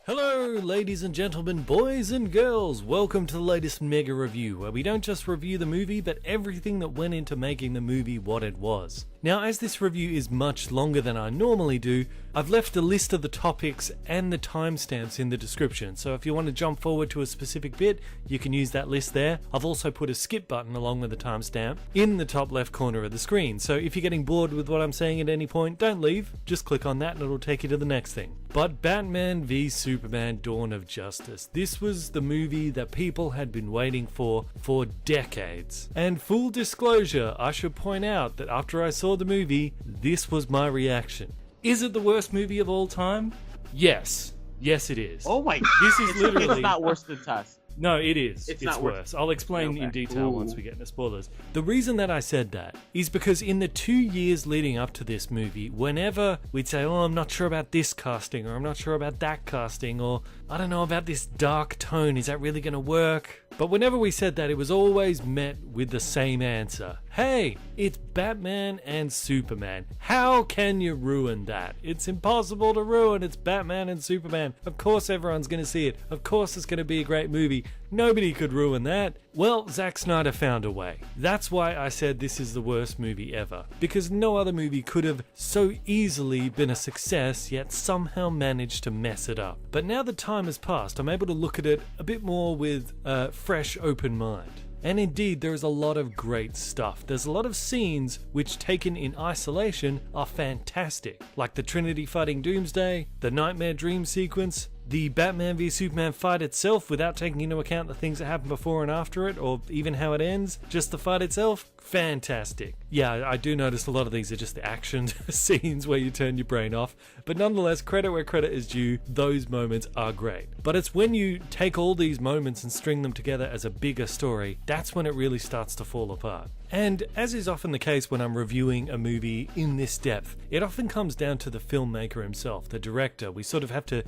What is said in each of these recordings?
Hello ladies and gentlemen, boys and girls, welcome to the latest mega review where we don't just review the movie but everything that went into making the movie what it was. Now as this review is much longer than I normally do, I've left a list of the topics and the timestamps in the description, so if you want to jump forward to a specific bit, you can use that list there. I've also put a skip button along with the timestamp in the top left corner of the screen, so if you're getting bored with what I'm saying at any point, don't leave, just click on that and it'll take you to the next thing. But Batman v Superman: Dawn of Justice. This was the movie that people had been waiting for decades. And full disclosure, I should point out that after I saw the movie, this was my reaction. Is it the worst movie of all time? Yes. Yes, it is. Oh my! This is literally... It's not worse than Tusk. No, it is. It's not worse. I'll explain in detail once we get into spoilers. The reason that I said that is because in the 2 years leading up to this movie, whenever we'd say, oh, I'm not sure about this casting, or I'm not sure about that casting, or I don't know about this dark tone, is that really going to work? But whenever we said that, it was always met with the same answer. Hey, it's Batman and Superman. How can you ruin that? It's impossible to ruin. It's Batman and Superman. Of course everyone's going to see it. Of course it's going to be a great movie. Nobody could ruin that. Well, Zack Snyder found a way. That's why I said this is the worst movie ever. Because no other movie could have so easily been a success, yet somehow managed to mess it up. But now that time has passed, I'm able to look at it a bit more with a fresh, open mind. And indeed, there is a lot of great stuff. There's a lot of scenes which, taken in isolation, are fantastic. Like the Trinity fighting Doomsday, the Nightmare Dream sequence, the Batman v Superman fight itself without taking into account the things that happen before and after it, or even how it ends, just the fight itself, fantastic. Yeah, I do notice a lot of these are just the action scenes where you turn your brain off, but nonetheless, credit where credit is due, those moments are great. But it's when you take all these moments and string them together as a bigger story, that's when it really starts to fall apart. And as is often the case when I'm reviewing a movie in this depth, it often comes down to the filmmaker himself, the director. We sort of have to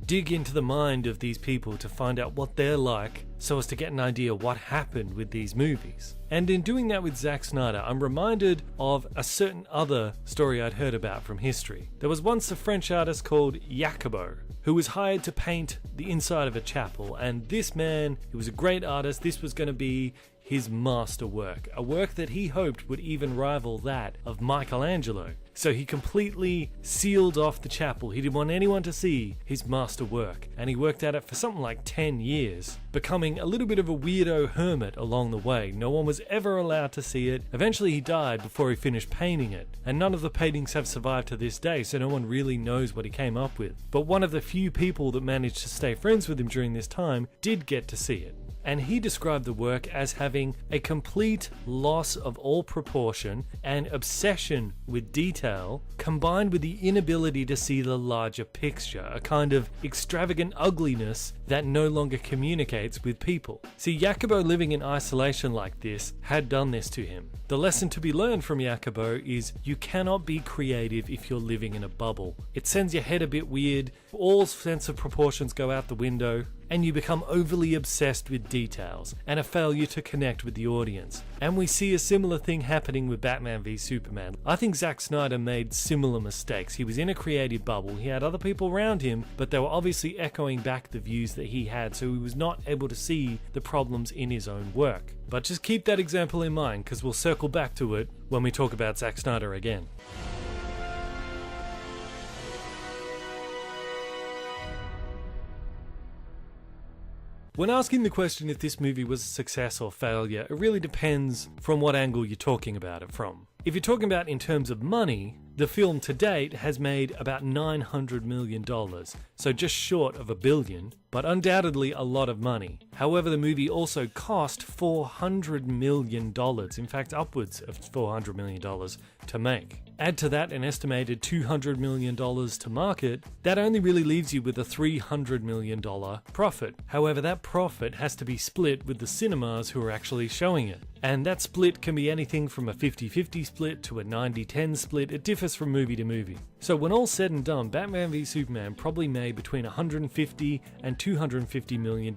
dig into the mind of these people to find out what they're like so as to get an idea what happened with these movies. And in doing that with Zack Snyder, I'm reminded of a certain other story I'd heard about from history. There was once a French artist called Jacobo who was hired to paint the inside of a chapel, and this man, he was a great artist, this was going to be his masterwork, a work that he hoped would even rival that of Michelangelo. So he completely sealed off the chapel. He didn't want anyone to see his masterwork, and he worked at it for something like 10 years, becoming a little bit of a weirdo hermit along the way. No one was ever allowed to see it. Eventually he died before he finished painting it, and none of the paintings have survived to this day, so no one really knows what he came up with. But one of the few people that managed to stay friends with him during this time did get to see it. And he described the work as having a complete loss of all proportion and obsession with detail, combined with the inability to see the larger picture, a kind of extravagant ugliness that no longer communicates with people. See, Jacobo living in isolation like this had done this to him. The lesson to be learned from Jacobo is you cannot be creative if you're living in a bubble. It sends your head a bit weird, all sense of proportions go out the window, and you become overly obsessed with details, and a failure to connect with the audience. And we see a similar thing happening with Batman v Superman. I think Zack Snyder made similar mistakes. He was in a creative bubble, he had other people around him, but they were obviously echoing back the views that he had, so he was not able to see the problems in his own work. But just keep that example in mind, because we'll circle back to it when we talk about Zack Snyder again. When asking the question if this movie was a success or failure, it really depends from what angle you're talking about it from. If you're talking about in terms of money, the film to date has made about $900 million, so just short of $1 billion, but undoubtedly a lot of money. However, the movie also cost $400 million, in fact upwards of $400 million to make. Add to that an estimated $200 million to market, that only really leaves you with a $300 million profit. However, that profit has to be split with the cinemas who are actually showing it. And that split can be anything from a 50-50 split to a 90-10 split. It differs from movie to movie. So when all's said and done, Batman v Superman probably made between $150 and $250 million.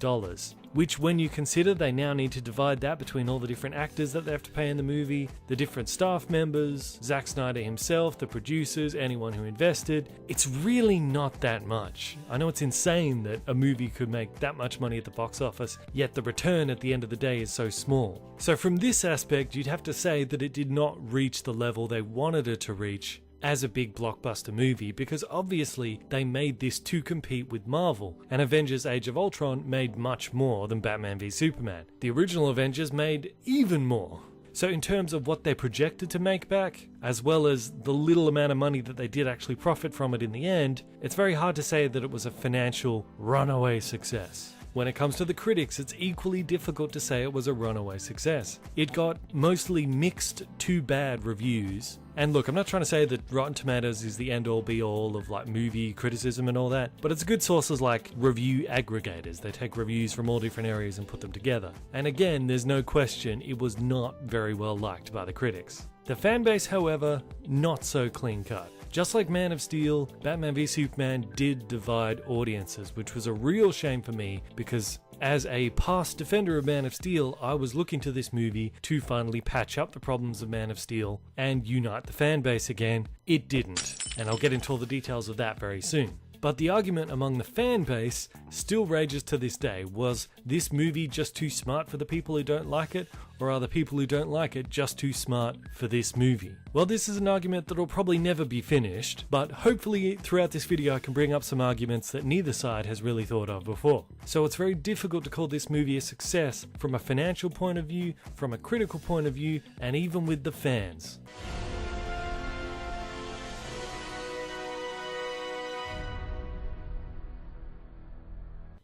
which when you consider they now need to divide that between all the different actors that they have to pay in the movie, the different staff members, Zack Snyder himself, the producers, anyone who invested, it's really not that much. I know it's insane that a movie could make that much money at the box office, yet the return at the end of the day is so small. So from this aspect, you'd have to say that it did not reach the level they wanted it to reach as a big blockbuster movie, because obviously they made this to compete with Marvel, and Avengers Age of Ultron made much more than Batman v Superman. The original Avengers made even more. So in terms of what they projected to make back, as well as the little amount of money that they did actually profit from it in the end, it's very hard to say that it was a financial runaway success. When it comes to the critics, it's equally difficult to say it was a runaway success. It got mostly mixed to bad reviews. And look, I'm not trying to say that Rotten Tomatoes is the end-all be-all of like movie criticism and all that, but it's good sources like review aggregators. They take reviews from all different areas and put them together. And again, there's no question it was not very well liked by the critics. The fanbase, however, not so clean-cut. Just like Man of Steel, Batman v Superman did divide audiences, which was a real shame for me because as a past defender of Man of Steel, I was looking to this movie to finally patch up the problems of Man of Steel and unite the fan base again. It didn't, and I'll get into all the details of that very soon. But the argument among the fan base still rages to this day. Was this movie just too smart for the people who don't like it? Or are the people who don't like it just too smart for this movie? Well, this is an argument that will probably never be finished, but hopefully throughout this video I can bring up some arguments that neither side has really thought of before. So it's very difficult to call this movie a success from a financial point of view, from a critical point of view, and even with the fans.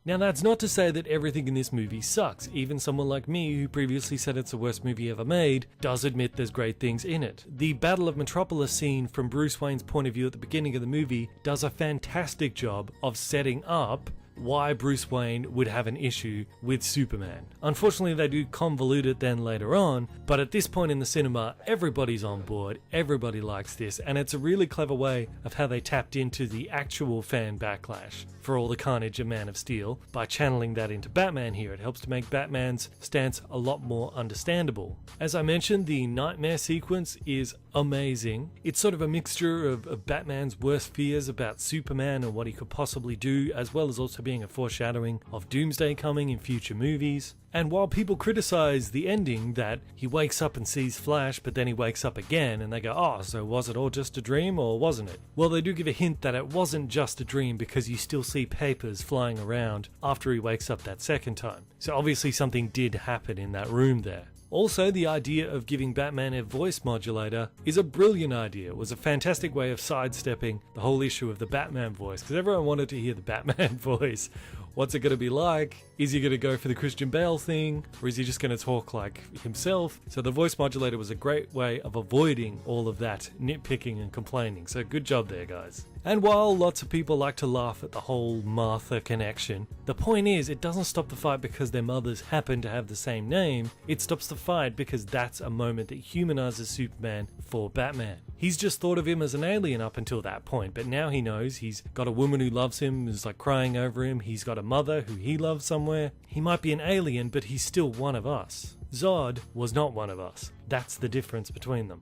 Now that's not to say that everything in this movie sucks. Even someone like me, who previously said it's the worst movie ever made, does admit there's great things in it. The Battle of Metropolis scene from Bruce Wayne's point of view at the beginning of the movie does a fantastic job of setting up why Bruce Wayne would have an issue with Superman. Unfortunately, they do convolute it then later on, but at this point in the cinema, everybody's on board, everybody likes this, and it's a really clever way of how they tapped into the actual fan backlash for all the carnage of Man of Steel by channeling that into Batman here. It helps to make Batman's stance a lot more understandable. As I mentioned, the nightmare sequence is amazing. It's sort of a mixture of Batman's worst fears about Superman and what he could possibly do, as well as also being a foreshadowing of Doomsday coming in future movies. And while people criticize the ending, that he wakes up and sees Flash, but then he wakes up again, and they go, oh, so was it all just a dream, or wasn't it? Well, they do give a hint that it wasn't just a dream, because you still see papers flying around after he wakes up that second time. So obviously something did happen in that room there. Also, the idea of giving Batman a voice modulator is a brilliant idea. It was a fantastic way of sidestepping the whole issue of the Batman voice, because everyone wanted to hear the Batman voice. What's it going to be like? Is he going to go for the Christian Bale thing? Or is he just going to talk like himself? So the voice modulator was a great way of avoiding all of that nitpicking and complaining. So good job there, guys. And while lots of people like to laugh at the whole Martha connection, the point is it doesn't stop the fight because their mothers happen to have the same name. It stops the fight because that's a moment that humanizes Superman for Batman. He's just thought of him as an alien up until that point, but now he knows he's got a woman who loves him, is like crying over him. He's got a mother who he loves somewhere. He might be an alien, but he's still one of us. Zod was not one of us. That's the difference between them.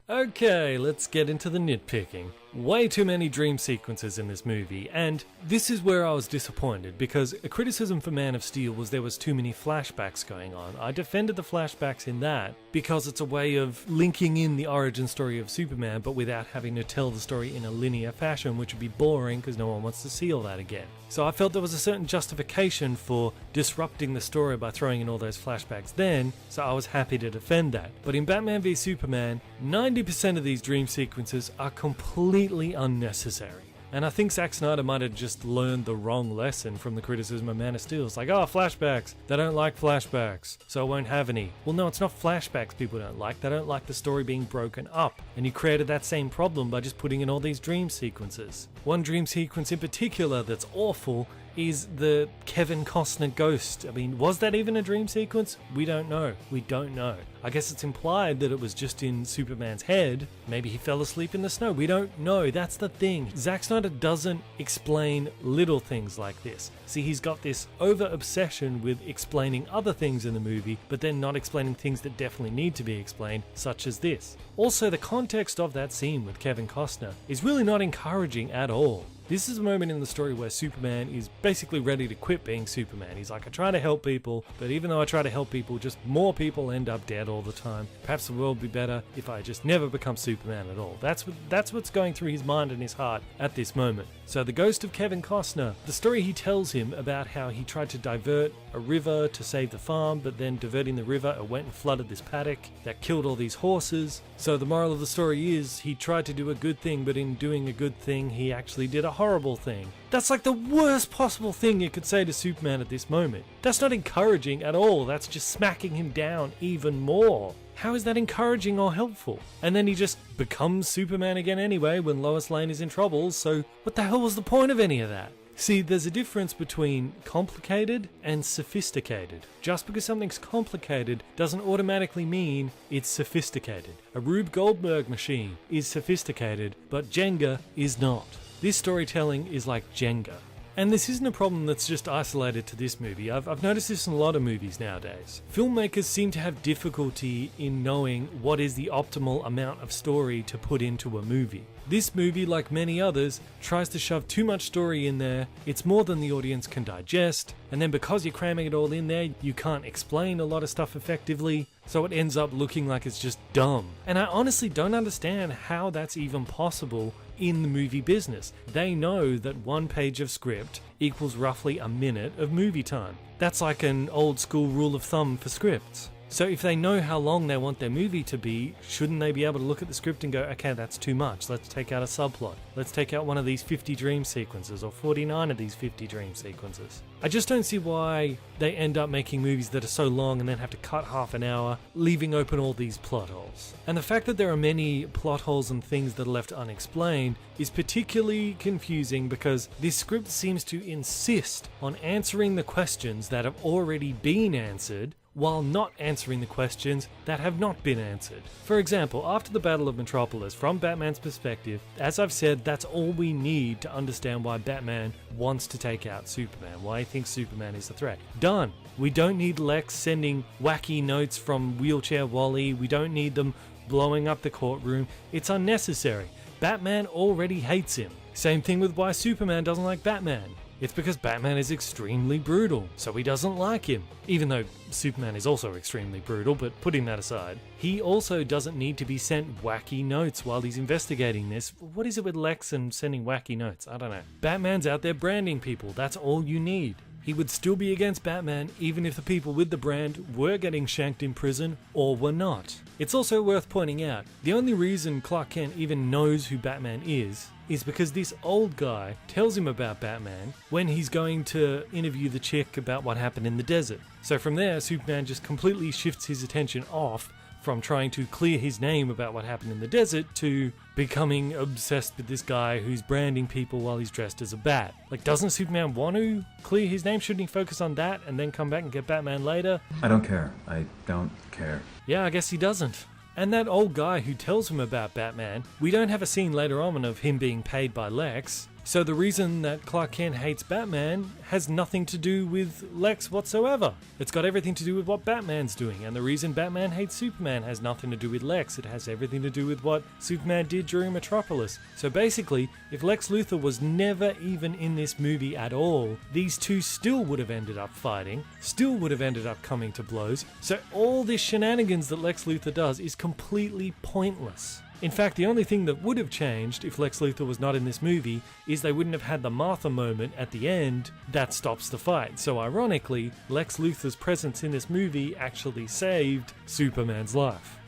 Okay, let's get into the nitpicking. Way too many dream sequences in this movie, and this is where I was disappointed, because a criticism for Man of Steel was there was too many flashbacks going on. I defended the flashbacks in that because it's a way of linking in the origin story of Superman, but without having to tell the story in a linear fashion, which would be boring because no one wants to see all that again. So I felt there was a certain justification for disrupting the story by throwing in all those flashbacks then, so I was happy to defend that. But in Batman v Superman, 90% of these dream sequences are completely unnecessary. And I think Zack Snyder might have just learned the wrong lesson from the criticism of Man of Steel. It's like, oh, flashbacks. They don't like flashbacks, so I won't have any. Well, no, it's not flashbacks people don't like. They don't like the story being broken up. And you created that same problem by just putting in all these dream sequences. One dream sequence in particular that's awful is the Kevin Costner ghost. I mean, was that even a dream sequence? We don't know. We don't know. I guess it's implied that it was just in Superman's head. Maybe he fell asleep in the snow. We don't know. That's the thing. Zack Snyder doesn't explain little things like this. See, he's got this over-obsession with explaining other things in the movie, but then not explaining things that definitely need to be explained, such as this. Also, the context of that scene with Kevin Costner is really not encouraging at all. This is a moment in the story where Superman is basically ready to quit being Superman. He's like, I try to help people, but even though I try to help people, just more people end up dead all the time. Perhaps the world would be better if I just never become Superman at all. That's what's going through his mind and his heart at this moment. So the ghost of Kevin Costner, the story he tells him about how he tried to divert a river to save the farm, but then diverting the river, it went and flooded this paddock that killed all these horses. So the moral of the story is he tried to do a good thing, but in doing a good thing, he actually did a horrible thing. That's like the worst possible thing you could say to Superman at this moment. That's not encouraging at all. That's just smacking him down even more. How is that encouraging or helpful? And then he just becomes Superman again anyway when Lois Lane is in trouble, so what the hell was the point of any of that? See, there's a difference between complicated and sophisticated. Just because something's complicated doesn't automatically mean it's sophisticated. A Rube Goldberg machine is sophisticated, but Jenga is not. This storytelling is like Jenga. And this isn't a problem that's just isolated to this movie. I've noticed this in a lot of movies nowadays. Filmmakers seem to have difficulty in knowing what is the optimal amount of story to put into a movie. This movie, like many others, tries to shove too much story in there. It's more than the audience can digest, and then because you're cramming it all in there, you can't explain a lot of stuff effectively, so it ends up looking like it's just dumb. And I honestly don't understand how that's even possible in the movie business. They know that one page of script equals roughly a minute of movie time. That's like an old school rule of thumb for scripts. So if they know how long they want their movie to be, shouldn't they be able to look at the script and go, okay, that's too much, let's take out a subplot. Let's take out one of these 50 dream sequences, or 49 of these 50 dream sequences. I just don't see why they end up making movies that are so long and then have to cut half an hour, leaving open all these plot holes. And the fact that there are many plot holes and things that are left unexplained is particularly confusing because this script seems to insist on answering the questions that have already been answered, while not answering the questions that have not been answered. For example, after the Battle of Metropolis, from Batman's perspective, as I've said, that's all we need to understand why Batman wants to take out Superman, why he thinks Superman is a threat. Done. We don't need Lex sending wacky notes from Wheelchair Wally, we don't need them blowing up the courtroom. It's unnecessary. Batman already hates him. Same thing with why Superman doesn't like Batman. It's because Batman is extremely brutal, so he doesn't like him. Even though Superman is also extremely brutal, but putting that aside, he also doesn't need to be sent wacky notes while he's investigating this. What is it with Lex and sending wacky notes? I don't know. Batman's out there branding people, that's all you need. He would still be against Batman even if the people with the brand were getting shanked in prison or were not. It's also worth pointing out, the only reason Clark Kent even knows who Batman is because this old guy tells him about Batman when he's going to interview the chick about what happened in the desert. So from there, Superman just completely shifts his attention off from trying to clear his name about what happened in the desert to becoming obsessed with this guy who's branding people while he's dressed as a bat. Like, doesn't Superman want to clear his name? Shouldn't he focus on that and then come back and get Batman later? I don't care. I don't care. Yeah, I guess he doesn't. And that old guy who tells him about Batman, we don't have a scene later on of him being paid by Lex. So the reason that Clark Kent hates Batman has nothing to do with Lex whatsoever. It's got everything to do with what Batman's doing, and the reason Batman hates Superman has nothing to do with Lex. It has everything to do with what Superman did during Metropolis. So basically, if Lex Luthor was never even in this movie at all, these two still would have ended up fighting, still would have ended up coming to blows. So all this shenanigans that Lex Luthor does is completely pointless. In fact, the only thing that would have changed if Lex Luthor was not in this movie is they wouldn't have had the Martha moment at the end that stops the fight. So ironically, Lex Luthor's presence in this movie actually saved Superman's life.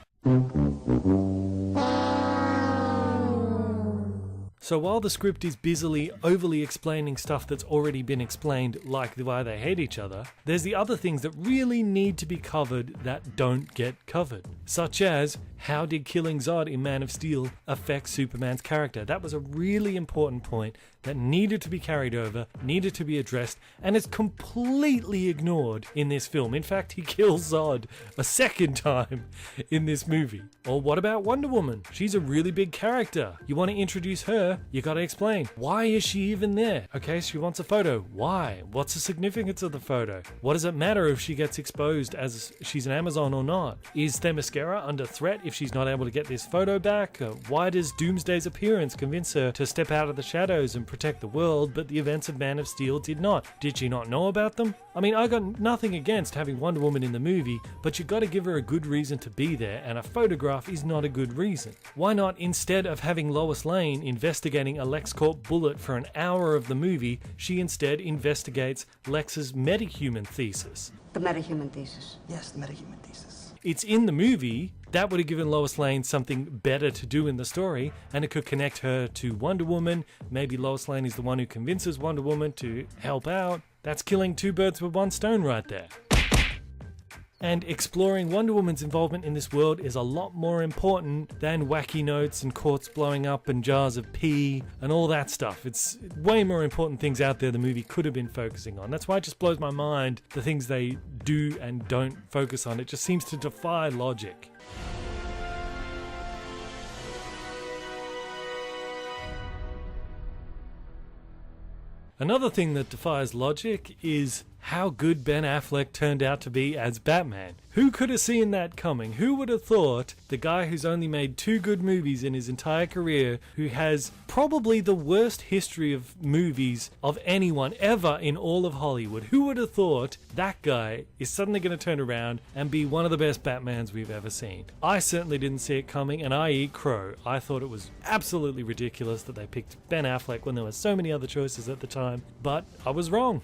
So while the script is busily overly explaining stuff that's already been explained, like why they hate each other, there's the other things that really need to be covered that don't get covered. Such as, how did killing Zod in Man of Steel affect Superman's character? That was a really important point that needed to be carried over, needed to be addressed, and is completely ignored in this film. In fact, he kills Zod a second time in this movie. Or what about Wonder Woman? She's a really big character. You want to introduce her, you gotta explain. Why is she even there? Okay, she wants a photo. Why? What's the significance of the photo? What does it matter if she gets exposed as she's an Amazon or not? Is Themyscira under threat if she's not able to get this photo back? Why does Doomsday's appearance convince her to step out of the shadows and protect the world, but the events of Man of Steel did not? Did she not know about them? I mean, I got nothing against having Wonder Woman in the movie, but you gotta give her a good reason to be there, and a photograph is not a good reason. Why not, instead of having Lois Lane investigating a LexCorp bullet for an hour of the movie, she instead investigates Lex's metahuman thesis? The metahuman thesis. Yes, the metahuman thesis. It's in the movie. That would have given Lois Lane something better to do in the story, and it could connect her to Wonder Woman. Maybe Lois Lane is the one who convinces Wonder Woman to help out. That's killing two birds with one stone right there. And exploring Wonder Woman's involvement in this world is a lot more important than wacky notes and courts blowing up and jars of pee and all that stuff. It's way more important things out there the movie could have been focusing on. That's why it just blows my mind, the things they do and don't focus on. It just seems to defy logic. Another thing that defies logic is how good Ben Affleck turned out to be as Batman. Who could have seen that coming? Who would have thought the guy who's only made 2 good movies in his entire career, who has probably the worst history of movies of anyone ever in all of Hollywood, who would have thought that guy is suddenly going to turn around and be one of the best Batmans we've ever seen? I certainly didn't see it coming, and I eat crow. I thought it was absolutely ridiculous that they picked Ben Affleck when there were so many other choices at the time, but I was wrong.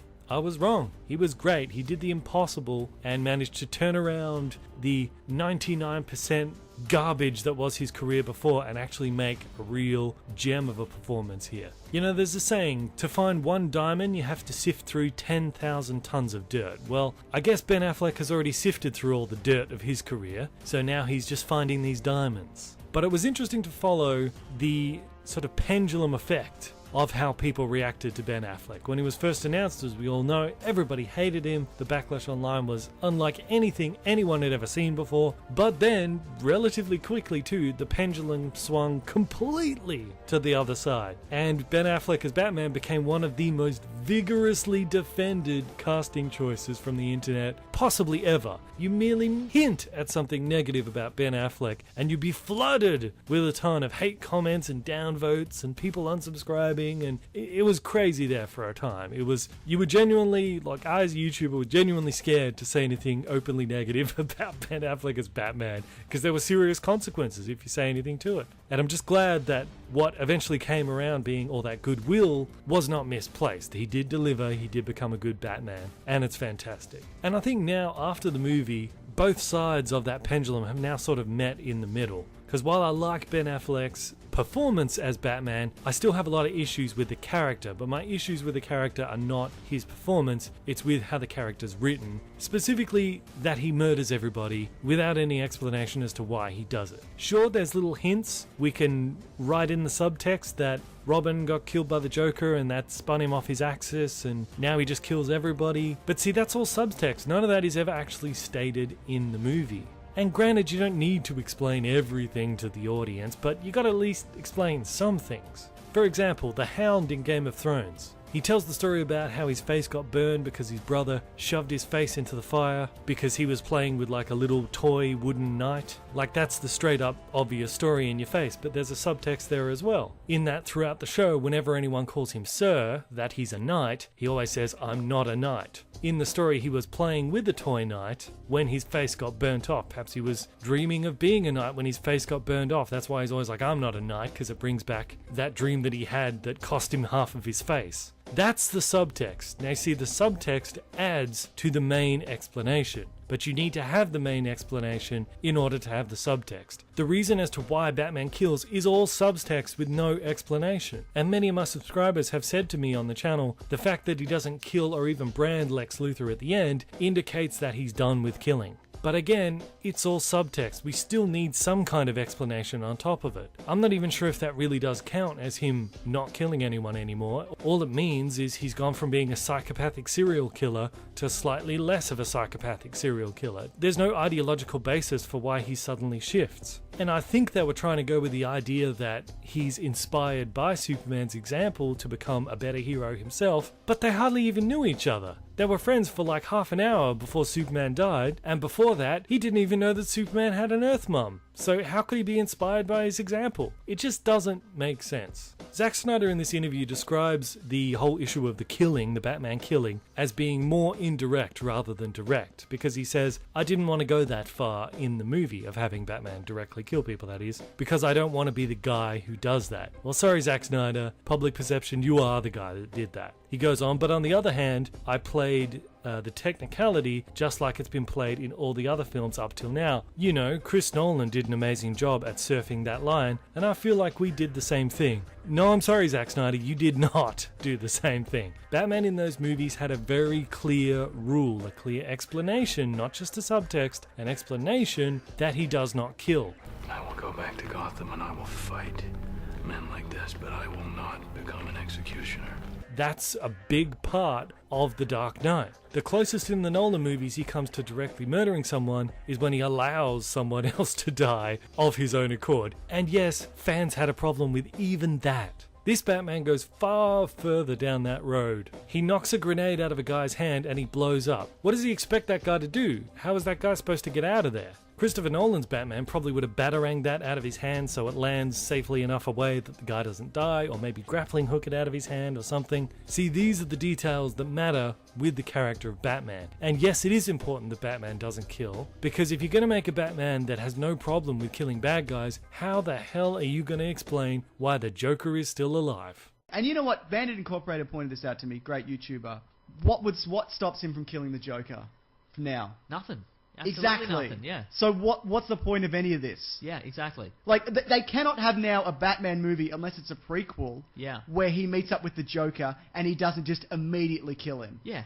He was great. He did the impossible and managed to turn around the 99% garbage that was his career before and actually make a real gem of a performance here. You know, there's a saying, to find one diamond, you have to sift through 10,000 tons of dirt. Well, I guess Ben Affleck has already sifted through all the dirt of his career, so now he's just finding these diamonds. But it was interesting to follow the sort of pendulum effect of how people reacted to Ben Affleck. When he was first announced, as we all know, everybody hated him. The backlash online was unlike anything anyone had ever seen before. But then, relatively quickly too, the pendulum swung completely to the other side. And Ben Affleck as Batman became one of the most vigorously defended casting choices from the internet possibly ever. You merely hint at something negative about Ben Affleck and you'd be flooded with a ton of hate comments and downvotes and people unsubscribing, and it was crazy there for a time. You were genuinely, like I as a YouTuber, were genuinely scared to say anything openly negative about Ben Affleck as Batman, because there were serious consequences if you say anything to it. And I'm just glad that what eventually came around being all that goodwill was not misplaced. He did deliver, he did become a good Batman, and it's fantastic. And I think now, after the movie, both sides of that pendulum have now sort of met in the middle. Because while I like Ben Affleck's performance as Batman, I still have a lot of issues with the character, but my issues with the character are not his performance, it's with how the character's written. Specifically, that he murders everybody without any explanation as to why he does it. Sure, there's little hints. We can write in the subtext that Robin got killed by the Joker and that spun him off his axis and now he just kills everybody. But see, that's all subtext. None of that is ever actually stated in the movie. And granted, you don't need to explain everything to the audience, but you gotta at least explain some things. For example, the Hound in Game of Thrones. He tells the story about how his face got burned because his brother shoved his face into the fire because he was playing with like a little toy wooden knight. Like, that's the straight up obvious story in your face, but there's a subtext there as well. In that throughout the show, whenever anyone calls him Sir, that he's a knight, he always says, "I'm not a knight." In the story, he was playing with the toy knight when his face got burnt off. Perhaps he was dreaming of being a knight when his face got burned off. That's why he's always like, "I'm not a knight," because it brings back that dream that he had that cost him half of his face. That's the subtext. Now, you see, the subtext adds to the main explanation, but you need to have the main explanation in order to have the subtext. The reason as to why Batman kills is all subtext with no explanation. And many of my subscribers have said to me on the channel, the fact that he doesn't kill or even brand Lex Luthor at the end indicates that he's done with killing. But again, it's all subtext. We still need some kind of explanation on top of it. I'm not even sure if that really does count as him not killing anyone anymore. All it means is he's gone from being a psychopathic serial killer to slightly less of a psychopathic serial killer. There's no ideological basis for why he suddenly shifts. And I think they were trying to go with the idea that he's inspired by Superman's example to become a better hero himself, but they hardly even knew each other. They were friends for like half an hour before Superman died, and before that, he didn't even know that Superman had an Earth mum. So how could he be inspired by his example? It just doesn't make sense. Zack Snyder in this interview describes the whole issue of the killing, the Batman killing, as being more indirect rather than direct, because he says, I didn't want to go that far in the movie of having Batman directly kill people, that is, because I don't want to be the guy who does that. Well, sorry, Zack Snyder, public perception, you are the guy that did that. He goes on, but on the other hand, I played the technicality just like it's been played in all the other films up till now. You know, Chris Nolan did an amazing job at surfing that line, and I feel like we did the same thing. No, I'm sorry, Zack Snyder, you did not do the same thing. Batman in those movies had a very clear rule, a clear explanation, not just a subtext, an explanation that he does not kill. I will go back to Gotham and I will fight men like this, but I will not become an executioner. That's a big part of The Dark Knight. The closest in the Nolan movies he comes to directly murdering someone is when he allows someone else to die of his own accord. And yes, fans had a problem with even that. This Batman goes far further down that road. He knocks a grenade out of a guy's hand and he blows up. What does he expect that guy to do? How is that guy supposed to get out of there? Christopher Nolan's Batman probably would have bataranged that out of his hand so it lands safely enough away that the guy doesn't die, or maybe grappling hook it out of his hand or something. See, these are the details that matter with the character of Batman. And yes, it is important that Batman doesn't kill, because if you're going to make a Batman that has no problem with killing bad guys, how the hell are you going to explain why the Joker is still alive? And you know what? Bandit Incorporated pointed this out to me, great YouTuber. What stops him from killing the Joker now? Nothing. Absolutely Exactly. nothing, yeah. So what's the point of any of this? Yeah, exactly. Like, they cannot have now a Batman movie, unless it's a prequel, Yeah. where he meets up with the Joker and he doesn't just immediately kill him. Yeah.